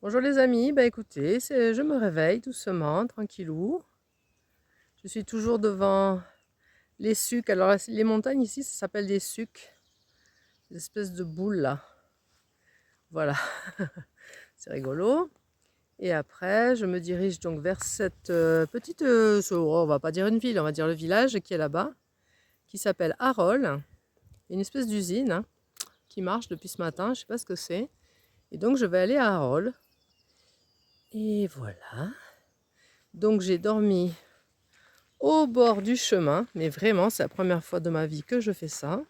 Bonjour les amis, bah écoutez, je me réveille doucement, tranquillou. Je suis toujours devant les sucs. Alors les montagnes ici, ça s'appelle des sucs, des espèces de boules là. Voilà, c'est rigolo. Et après, je me dirige donc vers cette petite, on va pas dire une ville, on va dire le village qui est là-bas, qui s'appelle Harol. Une espèce d'usine hein, qui marche depuis ce matin, je ne sais pas ce que c'est. Et donc je vais aller à Harol. Et voilà. Donc j'ai dormi au bord du chemin, mais vraiment c'est la première fois de ma vie que je fais ça.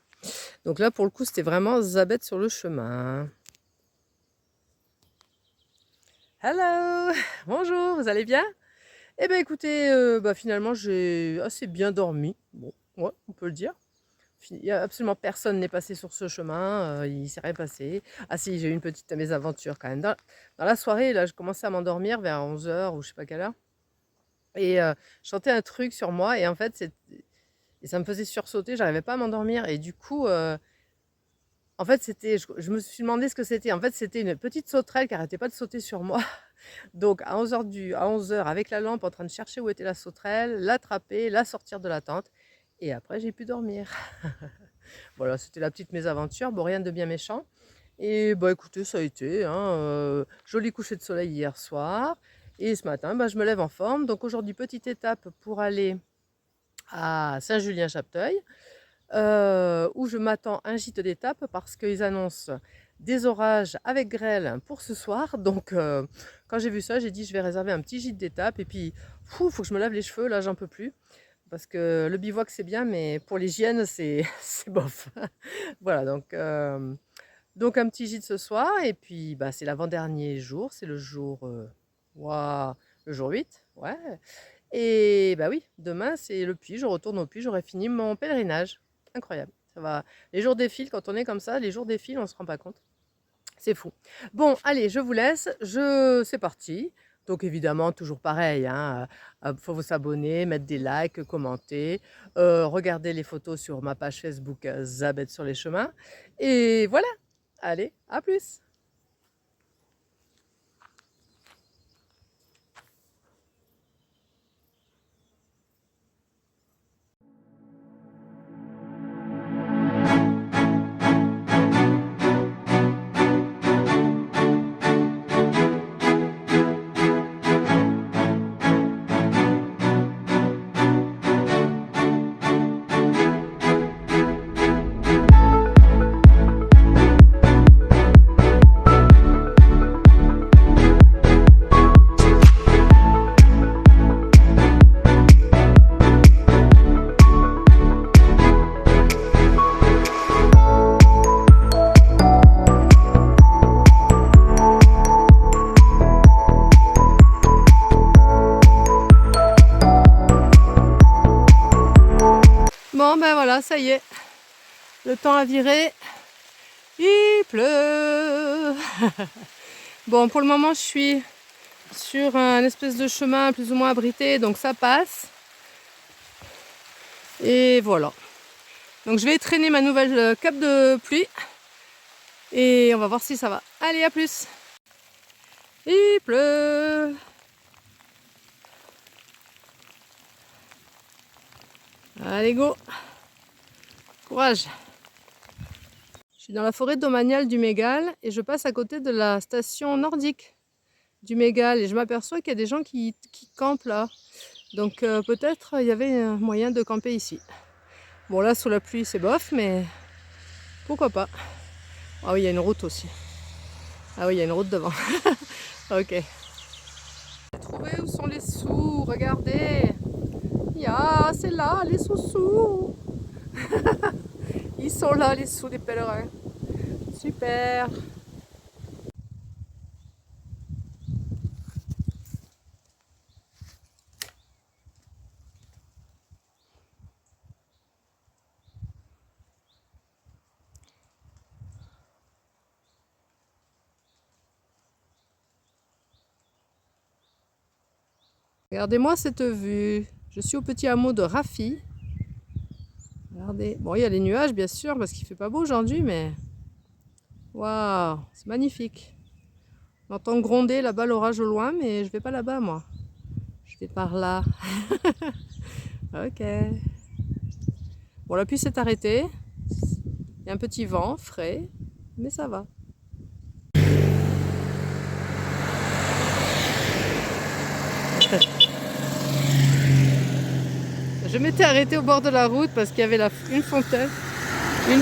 Donc là pour le coup c'était vraiment zabette sur le chemin. Hello, bonjour, vous allez bien? Eh bien écoutez, finalement j'ai assez bien dormi, bon, ouais, on peut le dire. Il y a absolument personne n'est passé sur ce chemin, il s'est rien passé. Ah si, j'ai eu une petite mésaventure quand même. Dans la soirée, là, je commençais à m'endormir vers 11 h ou je sais pas quelle heure. Et je sentais un truc sur moi et en fait, et ça me faisait sursauter, j'arrivais pas à m'endormir. Et du coup, en fait, je me suis demandé ce que c'était. En fait, c'était une petite sauterelle qui arrêtait pas de sauter sur moi. Donc, à 11 h, avec la lampe, en train de chercher où était la sauterelle, l'attraper, la sortir de la tente. Et après, j'ai pu dormir. Voilà, c'était la petite mésaventure. Bon, rien de bien méchant. Et bah écoutez, ça a été, hein, joli coucher de soleil hier soir. Et ce matin, bah, je me lève en forme. Donc aujourd'hui, petite étape pour aller à Saint-Julien-Chapteuil, où je m'attends à un gîte d'étape parce qu'ils annoncent des orages avec grêle pour ce soir. Donc quand j'ai vu ça, j'ai dit je vais réserver un petit gîte d'étape. Et puis, il faut que je me lave les cheveux, là j'en peux plus. Parce que le bivouac c'est bien, mais pour l'hygiène c'est bof. Voilà, donc un petit gîte ce soir. Et puis bah, c'est l'avant-dernier jour, c'est le jour, ouah, le jour 8, ouais. Et bah oui, demain c'est le puits, je retourne au puits, j'aurai fini mon pèlerinage. Incroyable, ça va. Les jours défilent, quand on est comme ça, les jours défilent, on se rend pas compte. C'est fou. Bon, allez, je vous laisse, c'est parti. Donc évidemment, toujours pareil, hein, faut vous s'abonner, mettre des likes, commenter, regarder les photos sur ma page Facebook Zabette sur les chemins. Et voilà, allez, à plus. Bon ben voilà, ça y est, le temps a viré, il pleut. Bon, pour le moment je suis sur un espèce de chemin plus ou moins abrité, donc ça passe. Et voilà. Donc je vais traîner ma nouvelle cape de pluie et on va voir si ça va. Allez, à plus. Il pleut. Allez, go. Courage. Je suis dans la forêt domaniale du Mégale et je passe à côté de la station nordique du Mégale et je m'aperçois qu'il y a des gens qui campent là. Donc peut-être il y avait un moyen de camper ici. Bon là sous la pluie c'est bof, mais pourquoi pas. Ah oui, il y a une route aussi. Ah oui, il y a une route devant. Ok. J'ai trouvé où sont les sous, regardez. C'est là les sous-sous. Ils sont là les sous des pèlerins. Super. Regardez-moi cette vue. Je suis au petit hameau de Raffy. Regardez. Bon, il y a les nuages, bien sûr, parce qu'il ne fait pas beau aujourd'hui, mais... Waouh, c'est magnifique. J'entends gronder là-bas l'orage au loin, mais je vais pas là-bas moi. Je vais par là. Ok. Bon, la pluie s'est arrêtée. Il y a un petit vent frais, mais ça va. Je m'étais arrêtée au bord de la route parce qu'il y avait une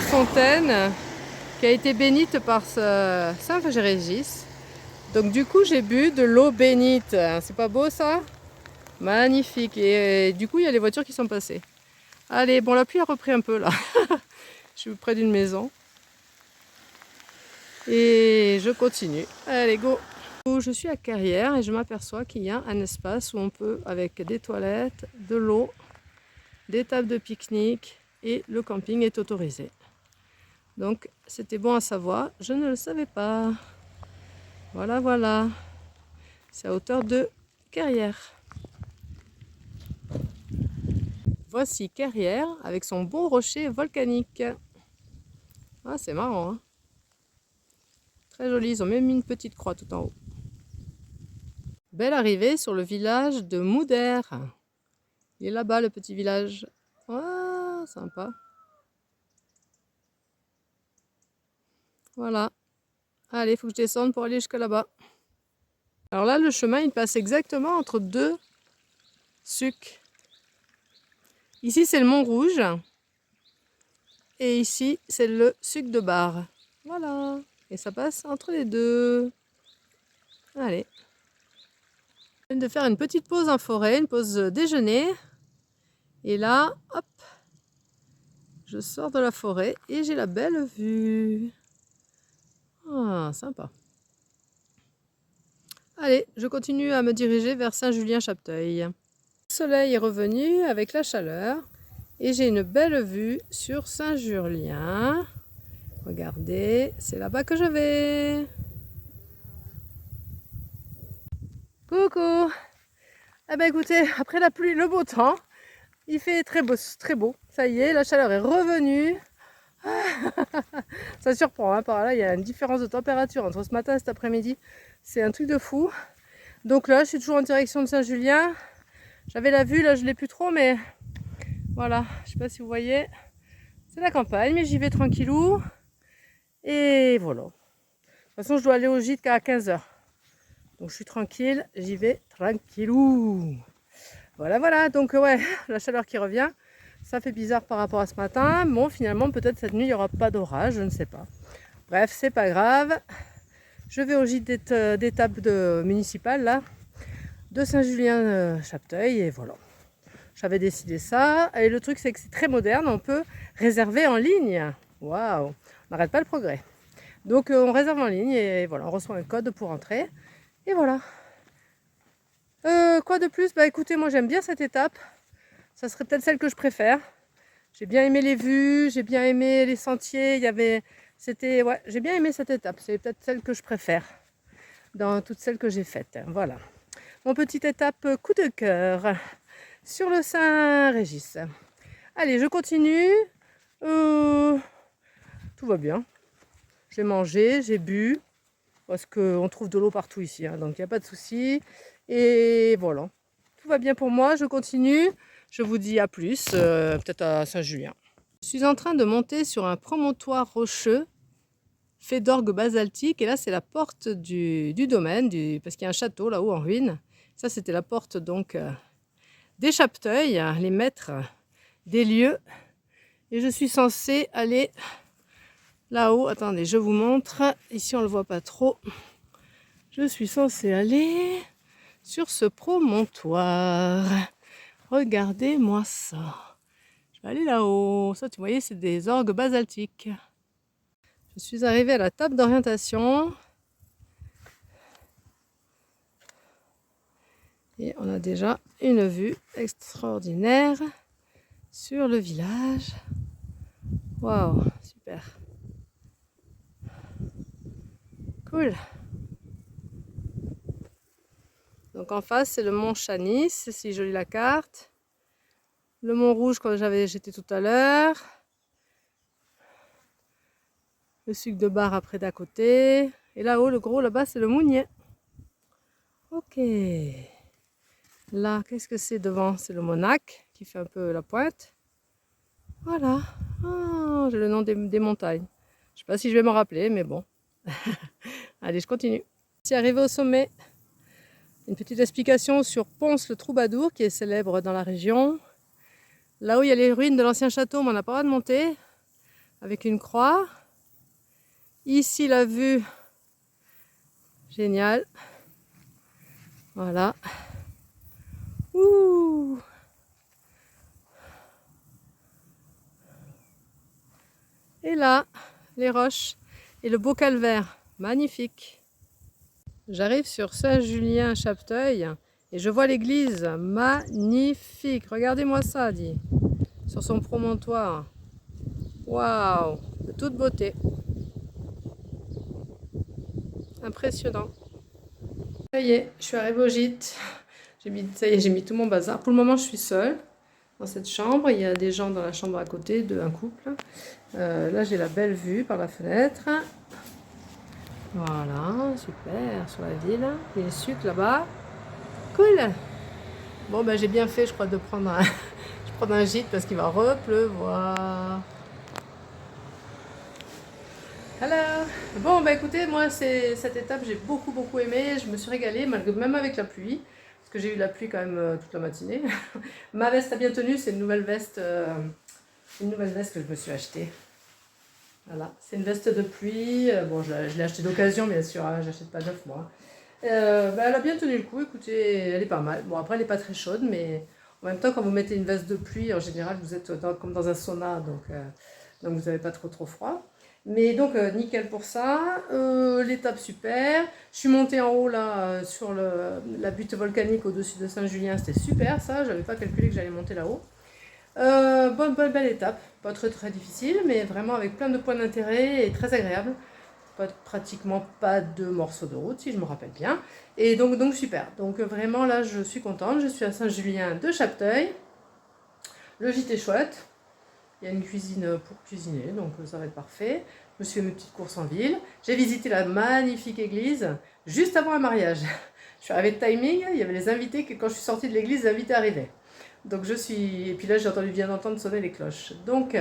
fontaine qui a été bénite par Saint Régis. Donc du coup j'ai bu de l'eau bénite. C'est pas beau ça? Magnifique. Et du coup il y a les voitures qui sont passées. Allez, bon la pluie a repris un peu là. Je suis près d'une maison. Et je continue. Allez, go! Je suis à Carrière et je m'aperçois qu'il y a un espace où on peut, avec des toilettes, de l'eau, des tables de pique-nique et le camping est autorisé. Donc c'était bon à savoir, je ne le savais pas. Voilà, voilà. C'est à hauteur de Carrière. Voici Carrière avec son beau rocher volcanique. Ah, c'est marrant, hein? Très joli, ils ont même mis une petite croix tout en haut. Belle arrivée sur le village de Moudère. Il est là-bas le petit village. Ah, sympa. Voilà. Allez, il faut que je descende pour aller jusqu'à là-bas. Alors là, le chemin, il passe exactement entre deux sucs. Ici, c'est le Mont Rouge. Et ici, c'est le suc de Bar. Voilà. Et ça passe entre les deux. Allez. Je viens de faire une petite pause en forêt, une pause déjeuner. Et là, hop, je sors de la forêt et j'ai la belle vue. Ah, sympa. Allez, je continue à me diriger vers Saint-Julien-Chapteuil. Le soleil est revenu avec la chaleur et j'ai une belle vue sur Saint-Julien. Regardez, c'est là-bas que je vais. Coucou! Eh ben écoutez, après la pluie, le beau temps, il fait très beau, très beau. Ça y est, la chaleur est revenue. Ça surprend, hein, par là, il y a une différence de température entre ce matin et cet après-midi. C'est un truc de fou. Donc là, je suis toujours en direction de Saint-Julien. J'avais la vue, là je ne l'ai plus trop, mais voilà, je ne sais pas si vous voyez. C'est la campagne, mais j'y vais tranquillou. Et voilà. De toute façon, je dois aller au gîte qu'à 15 h. Donc je suis tranquille, j'y vais tranquillou. Voilà, voilà. Donc ouais, la chaleur qui revient. Ça fait bizarre par rapport à ce matin. Bon, finalement, peut-être cette nuit, il n'y aura pas d'orage, je ne sais pas. Bref, c'est pas grave. Je vais au gîte d'étape municipale, là, de Saint-Julien-Chapteuil, et voilà. J'avais décidé ça. Et le truc, c'est que c'est très moderne. On peut réserver en ligne. Waouh! On n'arrête pas le progrès. Donc, on réserve en ligne et voilà, on reçoit un code pour entrer. Et voilà. Quoi de plus? Bah écoutez, moi j'aime bien cette étape. Ça serait peut-être celle que je préfère. J'ai bien aimé les vues, j'ai bien aimé les sentiers. Ouais, j'ai bien aimé cette étape. C'est peut-être celle que je préfère dans toutes celles que j'ai faites. Voilà. Mon petite étape coup de cœur sur le Saint-Régis. Allez, je continue. Tout va bien. J'ai mangé, j'ai bu. Parce qu'on trouve de l'eau partout ici, hein, donc il n'y a pas de souci. Et voilà, tout va bien pour moi, je continue. Je vous dis à plus, peut-être à Saint-Julien. Je suis en train de monter sur un promontoire rocheux fait d'orgue basaltique. Et là, c'est la porte du domaine, parce qu'il y a un château là-haut en ruine. Ça, c'était la porte donc des Chapteuil, les maîtres des lieux. Et je suis censée aller là-haut. Attendez, je vous montre. Ici, on ne le voit pas trop. Je suis censée aller sur ce promontoire. Regardez-moi ça. Je vais aller là-haut. Ça, tu voyez, c'est des orgues basaltiques. Je suis arrivée à la table d'orientation. Et on a déjà une vue extraordinaire sur le village. Waouh, super. Cool. Donc en face, c'est le mont Chanis, c'est si joli la carte. Le mont Rouge, quand j'étais tout à l'heure. Le suc de Bar après d'à côté. Et là-haut, le gros, là-bas, c'est le Mounier. Ok. Là, qu'est-ce que c'est devant? C'est le Monac qui fait un peu la pointe. Voilà. Ah, j'ai le nom des montagnes. Je sais pas si je vais m'en rappeler, mais bon. Allez, je continue. C'est arrivé au sommet. Une petite explication sur Pons-le-Troubadour, qui est célèbre dans la région. Là où il y a les ruines de l'ancien château, mais on n'a pas le droit de monter, avec une croix. Ici, la vue, génial. Voilà. Ouh. Et là, les roches et le beau calvaire, magnifique. J'arrive sur Saint-Julien-Chapteuil et je vois l'église, magnifique. Regardez-moi ça, dit, sur son promontoire. Waouh, de toute beauté. Impressionnant. Ça y est, je suis arrivée au gîte. Ça y est, j'ai mis tout mon bazar. Pour le moment, je suis seule dans cette chambre. Il y a des gens dans la chambre à côté, un couple. Là, j'ai la belle vue par la fenêtre. Voilà, super, sur la ville. Il y a le sucre là-bas. Cool. Bon, ben j'ai bien fait, je crois, de prendre je prends un gîte parce qu'il va repleuvoir. Hello. Bon, bah écoutez, moi, cette étape, j'ai beaucoup aimé. Je me suis régalée, même avec la pluie. Parce que j'ai eu la pluie quand même toute la matinée. Ma veste a bien tenu, c'est une nouvelle veste que je me suis achetée. Voilà, c'est une veste de pluie. Bon, je l'ai achetée d'occasion, bien sûr, hein, j'achète pas neuf mois. Bah, elle a bien tenu le coup, écoutez, elle est pas mal. Bon, après, elle n'est pas très chaude, mais en même temps, quand vous mettez une veste de pluie, en général, vous êtes comme dans un sauna, donc vous n'avez pas trop froid. Mais donc, nickel pour ça. L'étape super. Je suis montée en haut, là, sur la butte volcanique au-dessus de Saint-Julien. C'était super, ça. J'avais pas calculé que j'allais monter là-haut. Belle étape. Pas très difficile, mais vraiment avec plein de points d'intérêt et très agréable. Pratiquement pas de morceaux de route, si je me rappelle bien. Et donc super. Donc vraiment là, je suis contente. Je suis à Saint-Julien de Chapteuil. Le gîte est chouette. Il y a une cuisine pour cuisiner, donc ça va être parfait. Je me suis fait mes petites courses en ville. J'ai visité la magnifique église juste avant un mariage. Je suis arrivée de timing. Il y avait les invités que quand je suis sortie de l'église, les invités arrivaient. Donc et puis là, viens d'entendre sonner les cloches. Donc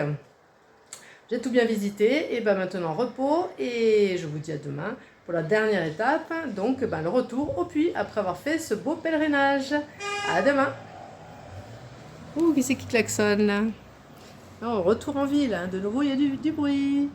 j'ai tout bien visité, et ben maintenant repos, et je vous dis à demain pour la dernière étape, donc le retour au puits après avoir fait ce beau pèlerinage. À demain. Ouh, qui c'est qui klaxonne là? Oh, retour en ville, hein. De nouveau il y a du bruit.